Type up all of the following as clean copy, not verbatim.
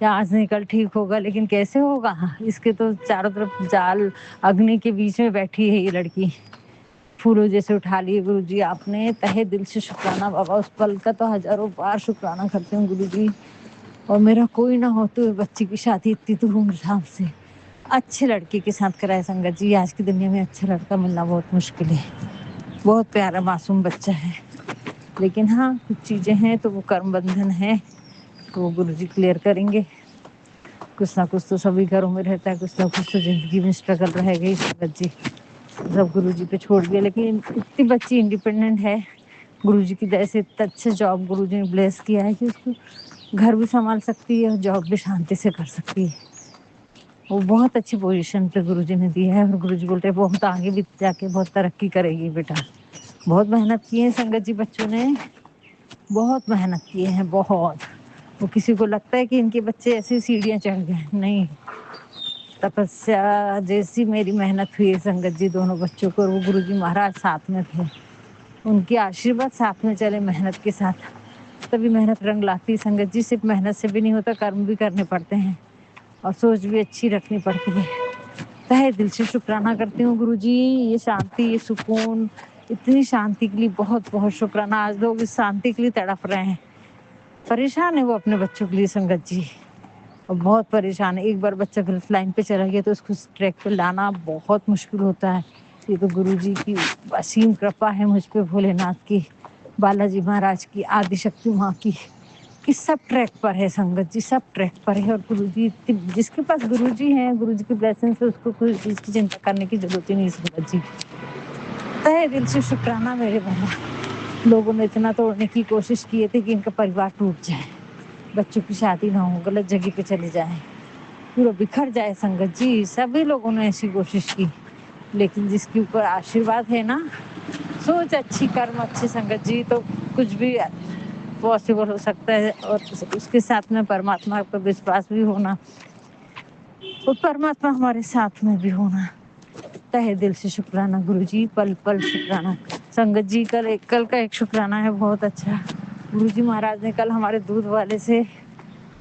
یا آج نہیں کل ٹھیک ہوگا، لیکن کیسے ہوگا؟ اس کے تو چاروں طرف جال اگنی کے بیچ میں بیٹھی ہے یہ لڑکی۔ پھولوں جیسے اٹھا لیے گرو جی آپ نے، تہہ دل سے شکرانہ بابا، اس پل کا تو ہزاروں بار شکرانہ کرتے ہوں گرو جی۔ اور میرا کوئی نہ ہو تو بچی کی شادی اتنی دھوم دھام سے اچھے لڑکے کے ساتھ کرائے سنگت جی۔ آج کی دنیا میں اچھا لڑکا ملنا بہت مشکل ہے، بہت پیارا معصوم بچہ ہے، لیکن ہاں کچھ چیزیں ہیں تو وہ کرم بندھن ہے، تو وہ گرو جی کلیئر کریں گے۔ کچھ نہ کچھ تو سبھی گھروں میں رہتا ہے، کچھ نہ کچھ تو زندگی میں اسٹرگل رہے گا ہی سنگت جی، سب گرو جی پہ چھوڑ دیا۔ لیکن اتنی بچی انڈیپینڈنٹ ہے، گرو جی کی دیا سے اچھا جاب گرو جی نے بلیس کیا ہے کہ اس کو گھر بھی سنبھال سکتی ہے اور جاب بھی شانتی سے کر سکتی ہے۔ وہ بہت اچھی پوزیشن پہ گرو جی نے دی ہے، اور گرو جی بولتے ہیں بہت آگے بھی جا کے بہت ترقی کرے گی بیٹا۔ بہت محنت کی ہے سنگت جی بچوں نے، بہت محنت کیے ہیں بہت۔ وہ کسی کو لگتا ہے کہ ان کے بچے ایسی سیڑھیاں چڑھ گئے، نہیں، تپسیا جیسی میری محنت ہوئی ہے سنگت جی دونوں بچوں کو، اور وہ گرو جی مہاراج ساتھ میں تھے، ان کے آشیرواد ساتھ میں چلے محنت کے ساتھ، تبھی محنت رنگ لاتی ہے سنگت جی۔ صرف محنت سے بھی نہیں ہوتا، کرم بھی کرنے پڑتے ہیں اور سوچ بھی اچھی رکھنی پڑتی ہے۔ تہہ دل سے شکرانہ کرتی ہوں گرو جی، یہ شانتی، یہ سکون، اتنی شانتی کے لیے بہت بہت شکرانہ۔ آج لوگ اس شانتی کے لیے تڑپ رہے ہیں، پریشان ہے وہ اپنے بچوں کے لیے سنگت جی، اور بہت پریشان ہے۔ ایک بار بچہ غلط لائن پہ چلا گیا تو اس کو ٹریک پہ لانا بہت مشکل ہوتا ہے۔ یہ تو گرو جی کی اسیم کرپا ہے مجھ پہ، بھولے ناتھ کی، بالا جی مہاراج کی، آدی شکتی ماں کی، کہ سب ٹریک پر ہے سنگت جی، سب ٹریک پر ہے۔ اور گرو جی، جس کے پاس گرو جی ہیں، گرو جی کی بلیسنگ سے، اس کو کوئی چیز کی چنتا کرنے کی ضرورت ہی نہیں سنگت جی۔ تہہ دل سے شکرانہ میرے بابا۔ لوگوں نے اتنا توڑنے کی کوشش کی تھی کہ ان کا پریوار ٹوٹ جائے، بچوں کی شادی نہ ہو، غلط جگہ پہ چلے جائیں، پورا بکھر جائے سنگت جی، سبھی لوگوں نے ایسی کوشش کی، لیکن جس کے اوپر آشیرواد ہے نا، سوچ اچھی، کرم اچھی سنگت جی، تو کچھ بھی پاسبل ہو سکتا ہے۔ اور اس کے ساتھ میں پرماتما پر وشواس بھی ہونا، اور پرماتما ہمارے ساتھ میں بھی ہونا۔ تہہ دل سے شکرانہ گرو جی، پل پل شکرانہ سنگت جی۔ کل کا ایک شکرانہ ہے بہت اچھا، گرو جی مہاراج نے کل ہمارے دودھ والے سے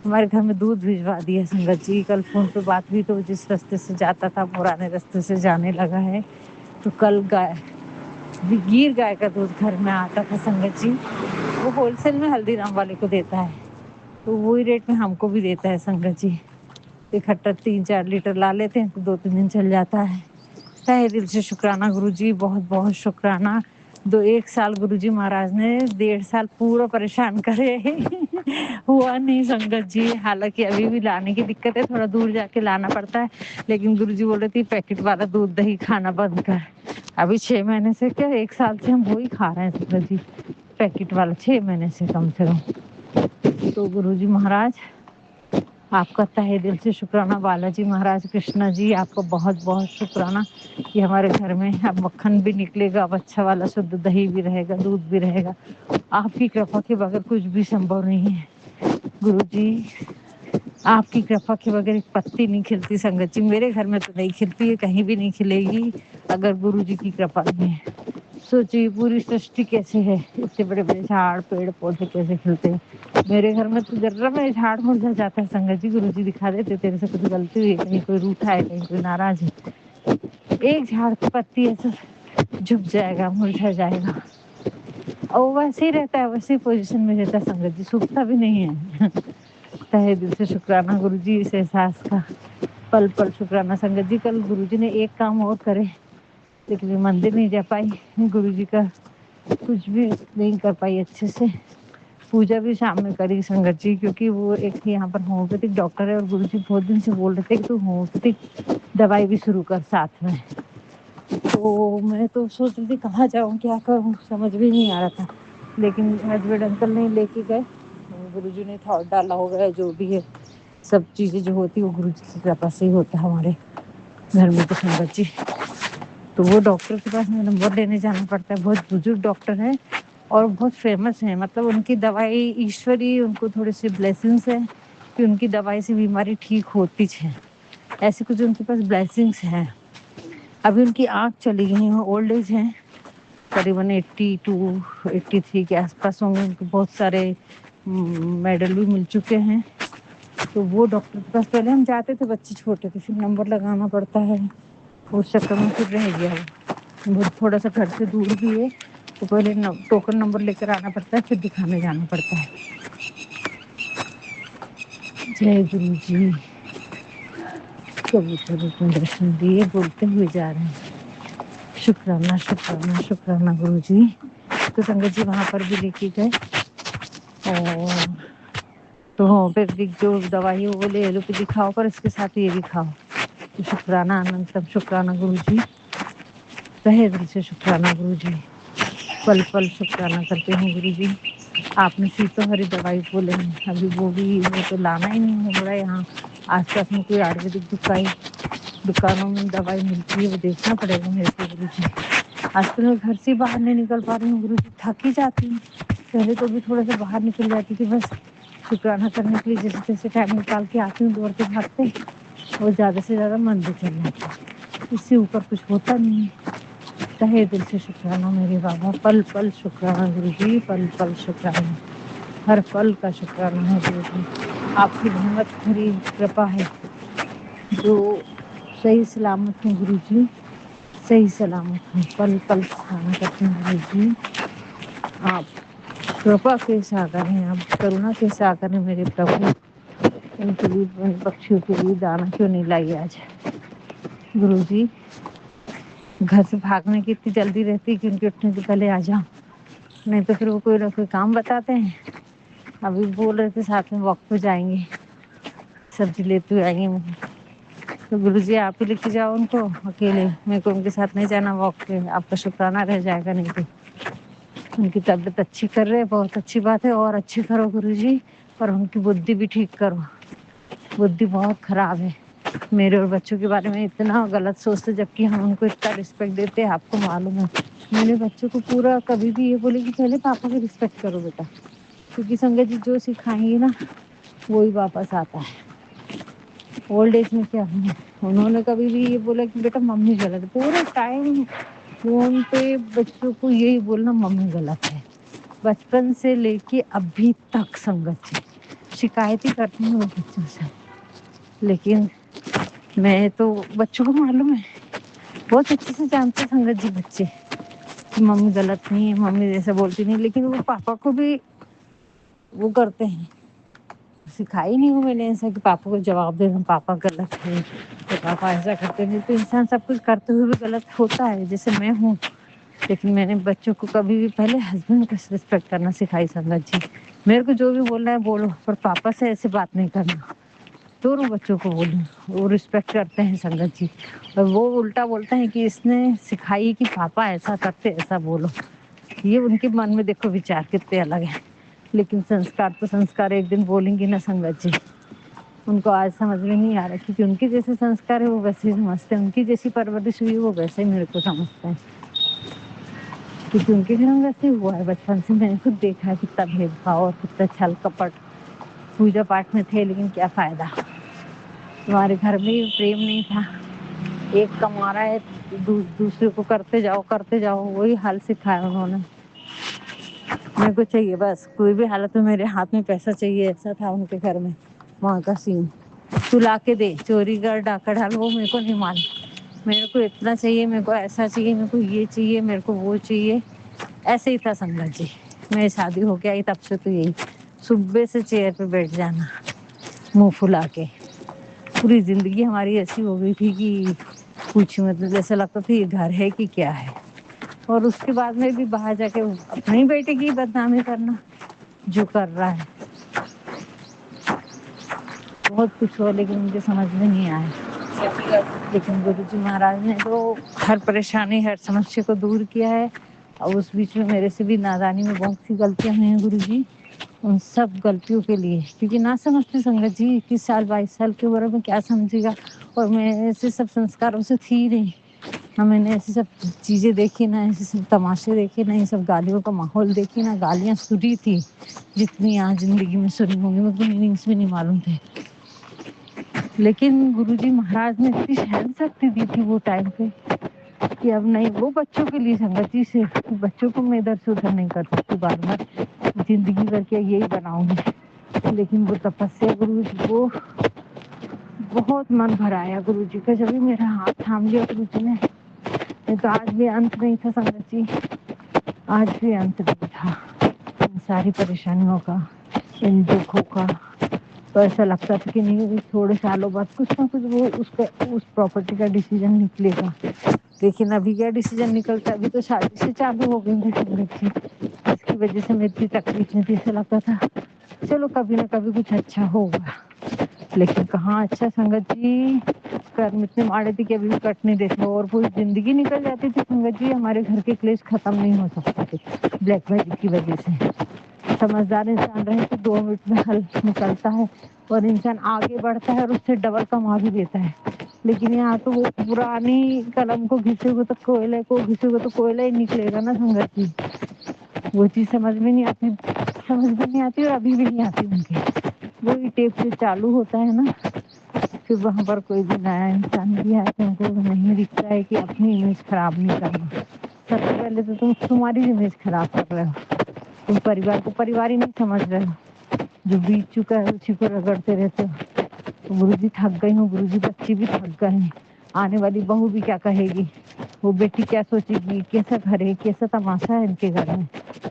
ہمارے گھر میں دودھ بھجوا دیا سنگت جی۔ کل فون پہ بات ہوئی تو جس راستے سے جاتا تھا پرانے راستے سے جانے لگا ہے، تو کل گیر گائے کا دودھ گھر میں آتا تھا سنگت جی، وہ ہول سیل میں ہلدی رام والے کو دیتا ہے، تو وہی ریٹ میں ہم کو بھی دیتا ہے سنگت جی۔ اکٹھا 3-4 لیٹر لا لیتے ہیں تو 2-3 دن چل جاتا ہے۔ تہہ دل سے شکرانہ گرو جی، بہت بہت شکرانہ۔ 1 سال گرو جی مہاراج نے 1.5 سال پورا پریشان کرے، ہوا نہیں سنگت جی۔ حالانکہ ابھی بھی لانے کی دقت ہے، تھوڑا دور جا کے لانا پڑتا ہے، لیکن گرو جی بول رہے تھے پیکٹ والا دودھ دہی کھانا بند کر۔ ابھی 6 مہینے سے کیا 1 سال سے ہم وہی کھا رہے ہیں سنگت جی، پیکٹ والا، 6 مہینے سے کم سے کم۔ تو گرو جی مہاراج آپ کا تہہ دل سے شکرانہ، بالا جی مہاراج، کرشنا جی آپ کا بہت بہت شکرانہ کہ ہمارے گھر میں اب مکھن بھی نکلے گا، اب اچھا والا شدھ دہی بھی رہے گا، دودھ بھی رہے گا۔ آپ کی کرپا کے بغیر کچھ بھی سمبھو نہیں ہے گرو جی، آپ کی کرپا کے بغیر ایک پتی نہیں کھلتی سنگت جی، میرے گھر میں تو نہیں کھلتی ہے، کہیں بھی نہیں کھلے گی اگر گرو جی کی کرپا نہیں ہے۔ سوچیے پوری سرشٹی کیسے ہے، اتنے بڑے بڑے جھاڑ پیڑ پودے کیسے کھلتے ہیں، میرے گھر میں تو ذرا میں جھاڑ مرجھا جاتا ہے سنگت جی۔ گرو جی دکھا دیتے تیرے سے کچھ غلطی ہوئی ہے، کہیں کوئی روٹھا ہے، کہیں کوئی ناراض ہے، ایک جھاڑ کی پتی ایسا جھک جائے گا، مرجھا جائے گا، اور ویسے ہی رہتا ہے، ویسے ہی پوزیشن میں رہتا ہے سنگت جی، سوکھتا بھی نہیں ہے۔ تہہ دل سے شکرانہ گرو جی اس احساس کا، پل پل شکرانہ سنگت جی۔ کل گرو جی نے ایک کام اور کرے، لیکن میں مندر نہیں جا پائی، گرو جی کا کچھ بھی نہیں کر پائی اچھے سے، پوجا بھی شام میں کری سنگت جی، کیونکہ وہ ایک یہاں پر ہومیوپیتھک ڈاکٹر ہے، اور گرو جی بہت دن سے بول رہے تھے کہ تو ہومیوپیتھک دوائی بھی شروع کر ساتھ میں، تو میں تو سوچ رہی تھی کہاں جاؤں، کیا کروں، سمجھ بھی نہیں آ رہا تھا، لیکن ہسبینڈ انکل نے لے کے گئے، گرو جی نے تھوٹ ڈالا ہوگا، جو بھی ہے سب چیزیں جو ہوتی ہے وہ گرو جی کی کرپا سے ہی ہوتا ہے ہمارے گھر میں تو سنگت جی۔ تو وہ ڈاکٹر کے پاس میں نمبر لینے جانا پڑتا ہے، بہت بزرگ ڈاکٹر ہے اور بہت فیمس ہیں، مطلب ان کی دوائی ایشوری، ان کو تھوڑے سے بلیسنگس ہیں کہ ان کی دوائی سے بیماری ٹھیک ہوتی ہے، ایسے کچھ ان کے پاس بلیسنگس ہیں۔ ابھی ان کی آنکھ چلی گئی ہیں، اولڈ ایج ہیں، قریباً 82-83 کے آس پاس ہوں گے، ان کو بہت سارے میڈل بھی مل چکے ہیں، تو وہ ڈاکٹر کے پاس پہلے ہم جاتے تھے، بچے چھوٹے تھے، پھر نمبر لگانا پڑتا ہے، اس چکر میں پھر رہ گیا وہ تھوڑا سا گھر سے دور بھی ہے، تو پہلے ٹوکن نمبر لے کر آنا پڑتا ہے، پھر دکھانے جانا پڑتا ہے۔ جے گرو جی، کبوتروں کو درشن دیے بولتے ہوئے جا رہے ہیں، شکرانہ شکرانہ شکرانہ گرو جی۔ تو سنگت جی وہاں پر بھی لے کے گئے، اور تو ہومیوپیتھک جو دوائی ہے وہ لے ایلوپیتھی کھاؤ، پر اس کے ساتھ یہ بھی کھاؤ۔ تو شکرانہ اننتم شکرانہ گرو جی، تہہ دل سے شکرانہ گرو جی، پل پل شکرانہ کرتے ہیں گرو جی۔ آپ نے سیتو ہری دوائی بولے ہیں، ابھی وہ بھی وہ تو لانا ہی نہیں ہو رہا ہے، یہاں آس پاس میں کوئی آیورویدک دکانوں میں دوائی ملتی ہے، وہ دیکھنا پڑے گا میرے کو گرو جی۔ آج کل میں گھر سے باہر نہیں نکل پا رہی ہوں گرو جی، تھک ہی جاتی ہوں، پہلے تو بھی تھوڑا سا باہر نکل جاتی تھی، بس شکرانہ کرنے کے لیے جیسے تیسے ٹائم نکال کے آتی ہوں دوڑتے بھاگتے، اور زیادہ سے زیادہ مندر چل جاتی ہوں، اس سے اوپر کچھ ہوتا نہیں ہے۔ تہہ دل سے شکرانہ میرے بابا، پل پل شکرانہ گرو جی، پل پل شکرانہ، ہر پل کا شکرانہ ہے گرو جی۔ آپ کی رحمت بھری کرپا ہے جو صحیح سلامت ہوں گرو جی، صحیح سلامت ہوں، پل پل شکرانہ کرتے ہیں گرو جی۔ آپ کرپا کے ساگر ہیں، آپ کرونا کے ساگر ہیں میرے پربھو، ان کے لیے پکشیوں کے لیے دانا کیوں نہیں لائی آج گرو جی؟ گھر سے بھاگنے کی اتنی جلدی رہتی کہ ان کے اٹھنے سے پہلے آ جاؤ، نہیں تو پھر وہ کوئی نہ کوئی کام بتاتے ہیں۔ ابھی بول رہے تھے ساتھ میں واک پہ جائیں گے، سبزی لیتے ہوئے آئیں گے، تو گرو جی آپ ہی لے کے جاؤ ان کو، اکیلے میرے کو ان کے ساتھ نہیں جانا واک پہ، آپ کا شکرانہ رہ جائے گا نہیں تو۔ ان کی طبیعت اچھی کر رہے، بہت اچھی بات ہے، اور اچھی کرو گرو جی، اور ان کی بدھی بھی ٹھیک کرو، بدھی بہت خراب ہے، میرے اور بچوں کے بارے میں اتنا غلط سوچتے، جبکہ ہم ان کو اتنا رسپیکٹ دیتے ہیں، آپ کو معلوم ہے۔ میں نے بچوں کو پورا کبھی بھی یہ بولے کہ پہلے پاپا کی رسپیکٹ کرو بیٹا، کیونکہ سنگت جی جو سکھائیں گے نا وہی واپس آتا ہے۔ اولڈ ایج میں کیا ہے، انہوں نے کبھی بھی یہ بولا کہ بیٹا ممی غلط ہے، پورے ٹائم فون پہ بچوں کو یہی بولنا ممی غلط ہے، بچپن سے لے کے ابھی تک سنگت جی شکایت ہی کرتے ہیں وہ بچوں سے۔ لیکن میں تو بچوں کو معلوم ہے، بہت اچھے سے جانتے سنگت جی بچے کہ ممی غلط نہیں ہے، ممی جیسا بولتی نہیں، لیکن وہ پاپا کو بھی وہ کرتے ہیں، سکھائی نہیں ہوں میں نے ایسا کہ پاپا کو جواب دے دوں پاپا غلط ہے تو پاپا ایسا کرتے نہیں، تو انسان سب کچھ کرتے ہوئے بھی غلط ہوتا ہے، جیسے میں ہوں۔ لیکن میں نے بچوں کو کبھی بھی پہلے ہسبینڈ کا رسپیکٹ کرنا سکھائی سنگت جی، میرے کو جو بھی بولنا ہے بولو، پر پاپا سے ایسے بات نہیں کرنا، دونوں بچوں کو بولوں، وہ رسپیکٹ کرتے ہیں سنگت جی، اور وہ الٹا بولتے ہیں کہ اس نے سکھائی کہ پاپا ایسا کرتے ایسا بولو، یہ ان کے من میں دیکھو وچار کتنے الگ ہیں، لیکن سنسکار تو سنسکار ایک دن بولیں گی نا سنگت جی، ان کو آج سمجھ میں نہیں آ رہا، کیونکہ ان کے جیسے سنسکار ہے وہ ویسے ہی سمجھتے ہیں، ان کی جیسی پرورش ہوئی وہ ویسے ہی میرے کو سمجھتے ہیں، کیونکہ ان کے گھر میں ویسے ہوا ہے بچپن سے، میں نے خود دیکھا ہے کتنا بھید بھاؤ اور کتنا چھل کپٹ، پوجا پاٹ میں تھے لیکن کیا فائدہ، تمہارے گھر میں پریم نہیں تھا، ایک کما رہا ہے دوسرے کو کرتے جاؤ، وہی حال سکھایا انہوں نے، میرے کو چاہیے بس کوئی بھی حالت میں میرے ہاتھ میں پیسہ چاہیے، ایسا تھا ان کے گھر میں، وہاں کا سین، تو لا کے دے، چوری کر ڈاکہ ڈال، وہ میرے کو نہیں معلوم، میرے کو اتنا چاہیے، میرے کو ایسا چاہیے، میرے کو یہ چاہیے، میرے کو وہ چاہیے، ایسے ہی تھا سنگت جی، میں شادی ہو کے آئی تب سے تو یہی، صبح سے چیئر پہ بیٹھ جانا منہ پھلا کے، پوری زندگی ہماری ایسی ہو گئی تھی کہ کچھ مطلب جیسا لگتا تھا یہ گھر ہے کہ کیا ہے، اور اس کے بعد میں بھی باہر جا کے اپنے ہی بیٹے کی بدنامی کرنا جو کر رہا ہے، بہت کچھ ہو لیکن مجھے سمجھ میں نہیں آیا، لیکن گرو جی مہاراج نے تو ہر پریشانی ہر سمسیا کو دور کیا ہے، اور اس بیچ میں میرے سے بھی نادانی میں بہت سی غلطیاں ہوئی ہیں گرو جی، ان سب غلطیوں کے لیے، کیونکہ نہ سمجھتی سنگت جی 21 سال 22 سال کی عمر میں کیا سمجھے گا، اور میں ایسے سب سنسکاروں سے تھی نہیں، نہ میں نے ایسی سب چیزیں دیکھی، نہ ایسے سب تماشے دیکھے، نہ یہ سب گالیوں کا ماحول دیکھی، نہ گالیاں سنی تھی جتنی آج زندگی میں سنی ہوں گی، مجھے میننگس بھی نہیں معلوم تھے، لیکن گرو جی مہاراج نے اتنی سہن شکتی دی تھی وہ ٹائم پہ کہ اب نہیں، وہ بچوں کے لیے سنگت جی سے بچوں کو میں ادھر سے ادھر نہیں کر سکتی، بار بار زندگی بھر کے یہی بناؤں گی، لیکن وہ تپسیا گرو جی کو بہت من بھرایا گرو جی کا، جب بھی میرا ہاتھ تھام لیا گرو جی نے، نہیں تو آج بھی انت نہیں تھا سنگت جی، آج بھی انت نہیں تھا ان ساری پریشانیوں کا، ان دکھوں کا۔ تو ایسا لگتا تھا کہ نہیں تھوڑے سالوں بعد کچھ نہ کچھ وہ اس پراپرٹی کا ڈیسیژن نکلے گا، لیکن ابھی کیا ڈیسیژن نکلتا ہے؟ ابھی تو شادی سے چالو ہو گئی میری سنگت جی، اس کی وجہ سے میری اتنی تکلیف نہیں تھی، ایسا لگتا تھا چلو کبھی نہ کبھی کچھ اچھا ہوگا، لیکن کہاں اچھا سنگت جی، کرم اتنے ماڑے تھے کہ ابھی بھی کٹ نہیں دیتے، اور پوری زندگی نکل جاتی تھی سنگت جی، ہمارے گھر کے کلیش ختم نہیں ہو سکتے تھے بلیک میجک کی وجہ سے۔ سمجھدار انسان رہے تو 2 منٹ میں حل نکلتا ہے، اور انسان آگے بڑھتا ہے اور اس سے ڈبل کما بھی دیتا ہے، لیکن یہاں تو وہ پرانی قلم کو گھسے ہوئے تو کوئلے کو گھسے ہوئے تو کوئلہ ہی نکلے گا نا سنگت جی، وہ چیز سمجھ میں نہیں آتی، سمجھ میں نہیں آتی، اور ابھی بھی نہیں آتی ان کے، وہی ٹیپ سے چالو ہوتا ہے نا، پھر وہاں پر کوئی بھی نیا انسان بھی ہے تو ان کو نہیں دکھتا ہے کہ اپنی امیج خراب نہیں کرنا، سب سے پہلے تو تم تمہاری امیج خراب کر رہے ہو، تم پریوار کو پریوار ہی نہیں سمجھ رہے ہو، جو بیت چکا ہے اسی کو رگڑتے رہتے ہو۔ گرو جی تھک گئی ہوں گرو جی، بچے بھی تھک گئے ہیں، آنے والی بہو بھی کیا کہے گی، وہ بیٹی کیا سوچے گی، کیسا گھر ہے، کیسا تماشا ہے ان کے گھر میں،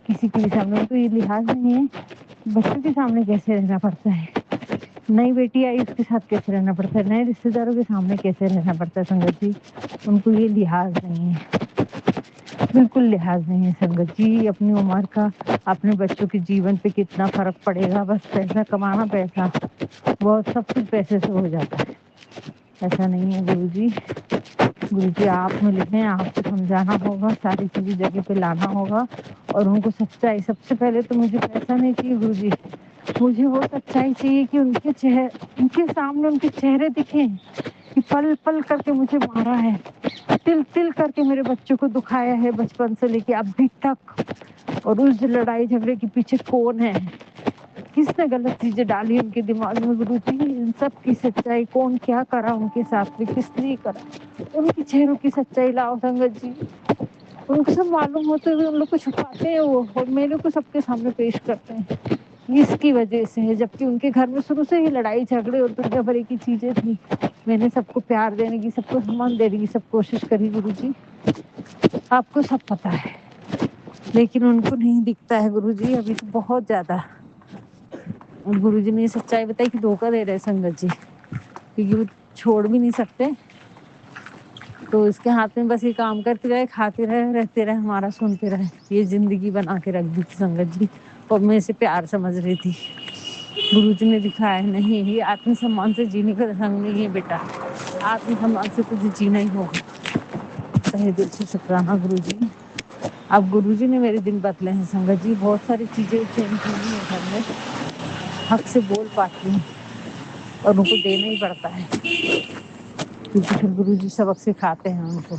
کسی کے بھی سامنے تو یہ لحاظ نہیں ہے، بچوں کے سامنے کیسے رہنا پڑتا ہے، نئی بیٹی آئی اس کے ساتھ کیسے رہنا پڑتا ہے، نئے رشتے داروں کے سامنے کیسے رہنا پڑتا ہے سنگت جی، ان کو یہ لحاظ نہیں ہے، بالکل لحاظ نہیں ہے سنگت جی، اپنی عمر کا اپنے بچوں کے جیون پہ کتنا فرق پڑے گا، بس پیسہ کمانا، پیسہ بہت سب کچھ پیسے سے ہو جاتا ہے، ایسا نہیں ہے گرو جی، گرو جی آپ ملے ہیں، آپ کو سمجھانا ہوگا، ساری چیزیں جگہ پہ لانا ہوگا، اور ان کو سچائی، سب سے پہلے تو مجھے پیسہ نہیں چاہیے گرو جی، مجھے وہ سچائی چاہیے کہ ان کے سامنے ان کے چہرے دکھیں کہ پل پل کر کے مجھے مارا ہے، تل تل کر کے میرے بچوں کو دکھایا ہے بچپن سے لے کے اب بھی تک، اور اس لڑائی جھگڑے کے پیچھے کون ہے، کس نے غلط چیزیں ڈالی ان کے دماغ میں گرو جی، ان سب کی سچائی، کون کیا کرا ان کے ساتھ میں، کس نے کرا، ان کے چہروں کی سچائی لاؤ سنگت جی، ان کو سب معلوم ہوتے ہوئے ان لوگ کو چھپاتے ہیں وہ، اور میرے کو سب کے سامنے پیش کرتے ہیں، اس کی وجہ سے ہے، جبکہ ان کے گھر میں شروع سے ہی لڑائی جھگڑے اور دنیا بھر کی چیزیں تھی، میں نے سب کو پیار دینے کی، سب کو سمان دینے کی سب کوشش کری گرو جی، آپ کو سب پتا ہے، لیکن ان کو نہیں دکھتا ہے گرو جی، ابھی تو بہت زیادہ، گرو جی نے یہ سچائی بتائی کہ دھوکہ دے رہے سنگت جی، کیونکہ وہ چھوڑ بھی نہیں سکتے، تو اس کے ہاتھ میں بس یہ کام کرتے رہے، کھاتے رہے، رہتے رہے، ہمارا سنتے رہے، یہ زندگی بنا کے رکھ دی تھی سنگت جی، اور میں اسے پیار سمجھ رہی تھی، گرو جی نے دکھایا نہیں، یہ آتم سمان سے جینے کا رنگ نہیں ہے بیٹا، آتم سمان سے تجھے جینا ہی ہوگا، تہہ دل سے شکرانہ گرو جی، اب گرو جی نے میرے دن بدلے ہیں سنگت جی، بہت ساری چیزیں چینج ہوئی ہیں گھر میں، حق سے بول پاتی ہوں، اور ان کو دینا ہی پڑتا ہے، کیونکہ پھر گرو جی سبق سکھاتے ہیں ان کو،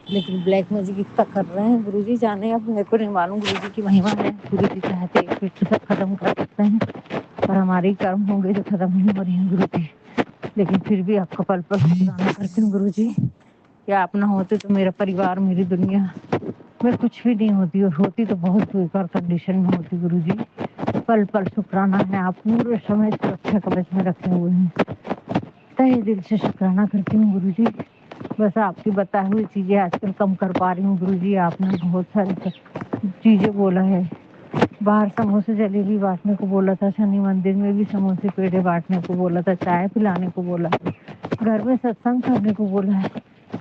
لیکن بلیک میجک اتنا کر رہے ہیں گرو جی، جانے اب میرے کو نہیں معلوم، گرو جی کی مہیما ہے، گرو جی چاہتے ایک پیٹ سب ختم کر سکتے ہیں، اور ہمارے کرم ہوں گے جو ختم نہیں ہو رہی ہیں گرو جی، لیکن پھر بھی آپ کو پل پل شکرانا کرتی ہوں گرو جی، کیا آپ نہ ہوتے تو میرا پریوار، میری دنیا میں کچھ بھی نہیں ہوتی، اور ہوتی تو بہت بیکار کنڈیشن میں ہوتی گرو جی، پل پل شکرانہ ہے، آپ پورے سمے سرکشا کوچ میں رکھے ہوئے ہیں، تہہ دل سے شکرانہ کرتی ہوں گرو جی، بس آپ کی بتائی ہوئی چیزیں آج کل کم کر پا رہی ہوں گرو جی، آپ نے بہت ساری چیزیں بولا ہے، باہر سموسے جلیبی بانٹنے کو بولا تھا، شنی مندر میں بھی سموسے پیڑے بانٹنے کو بولا تھا، چائے پلانے کو بولا ہے، گھر میں ستسنگ کرنے کو بولا ہے،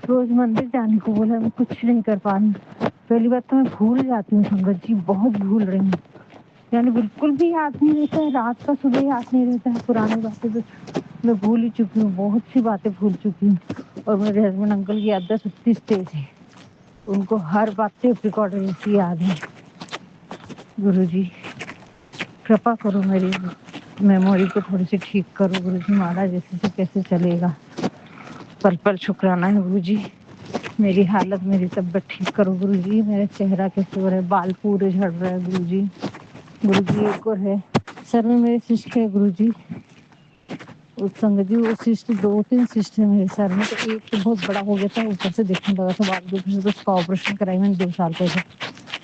روز مندر جانے کو بولا ہے، میں کچھ نہیں کر پا رہی ہوں، پہلی بات تو میں بھول جاتی ہوں سنگت جی، بہت بھول رہی ہوں، یعنی بالکل بھی یاد نہیں رہتا ہے، رات کا صبح یاد نہیں رہتا ہے، پرانی باتیں تو میں بھول ہی چکی ہوں، بہت سی باتیں بھول چکی ہوں، اور میرے ہسبینڈ انکل کی یادداشت اتنی تیز ہے، ان کو ہر بات ٹیپ ریکارڈر جیسی یاد ہے، گرو جی کرپا کرو، میری میموری کو تھوڑی سی ٹھیک کرو گرو جی، مہاراج جیسے سے کیسے چلے گا، پل پل شکرانہ ہے گرو جی، میری حالت، میری طبیعت ٹھیک کرو گرو جی، میرا چہرہ کیسے ہو رہا ہے، بال پورے جھڑ رہے ہیں گرو جی، گرو جی ایک اور ہے، سر میں میرے سسٹ ہے گرو جی، سنگت جی وہ سسٹ 2-3 سسٹ ہے میرے سر میں، تو ایک تو بہت بڑا ہو گیا تھا، اوپر سے دیکھنے لگا تھا، بعد میں اس کا آپریشن کرائی میں نے 2 سال پہلے،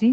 جی,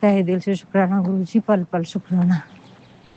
تہہ دل سے شکرانہ گرو جی, پل پل شکرانہ.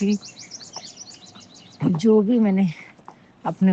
جی. جو بھی میں نے اپنے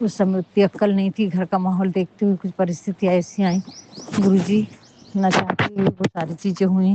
اس سمے اتنی عقل نہیں تھی, گھر کا ماحول دیکھتے ہوئے کچھ پرستتیاں ایسی آئیں گرو جی, نہ چاہتے ہوئے وہ ساری چیزیں ہوئیں.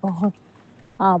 بہت آپ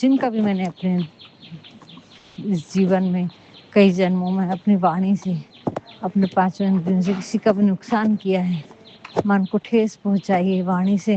جن کا بھی میں نے اپنے اس جیون میں کئی جنموں میں اپنی وانی سے, اپنے پانچوں اندروں سے کسی کا بھی نقصان کیا ہے, من کو ٹھیس پہنچائی ہے وانی سے,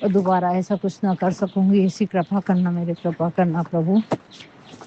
اور دوبارہ ایسا کچھ نہ کر سکوں گی, ایسی کرپا کرنا, میرے کرپا کرنا پربھو.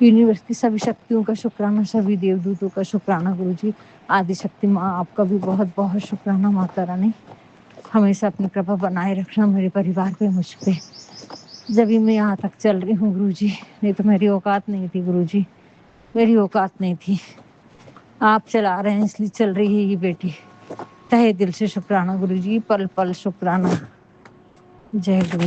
یونیورس کی سبھی شکتیوں کا شکرانہ, سبھی دیو دوتوں کا شکرانہ گرو جی. آدی شکتی ماں آپ کا بھی بہت بہت شکرانہ. ماتا رانی ہمیشہ اپنی کرپا بنائے رکھنا میرے پریوار پہ, مجھ پہ. جبھی میں یہاں تک چل رہی ہوں گرو جی, نہیں تو میری اوقات نہیں تھی گرو جی, میری اوقات نہیں تھی. آپ چلا رہے ہیں اس لیے چل رہی ہے یہ بیٹی. تہہ دل سے شکرانہ گرو جی, پل پل شکرانہ. جے گرو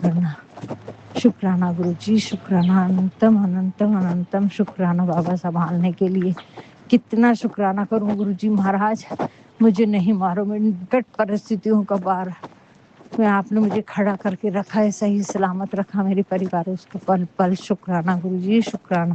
کرنا. شکرانہ گرو جی, شکرانہ. انتم اننتم اننتم شکرانہ بابا سنبھالنے کے لیے. کتنا شکرانہ کروں گرو جی مہاراج, مجھے نہیں مارو. میں نکٹ پرستتوں کا بار میں آپ نے مجھے کھڑا کر کے رکھا ہے, صحیح سلامت رکھا میرے پریوار, اس کو پل پل شکرانہ گرو جی, شکرانہ.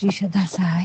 جی سدا سہائے.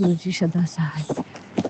گرو جی سدا سہائے.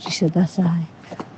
جی سدا سہائے.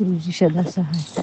گرو جی سدا سہائے.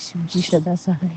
شیو جی سدا سہائے.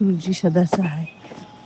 گرو جی سدا سہائے.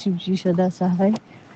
شیو جی سدا سہائے.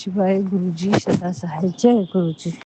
شیوائے. گرو جی سدا سہائے. جے گرو جی.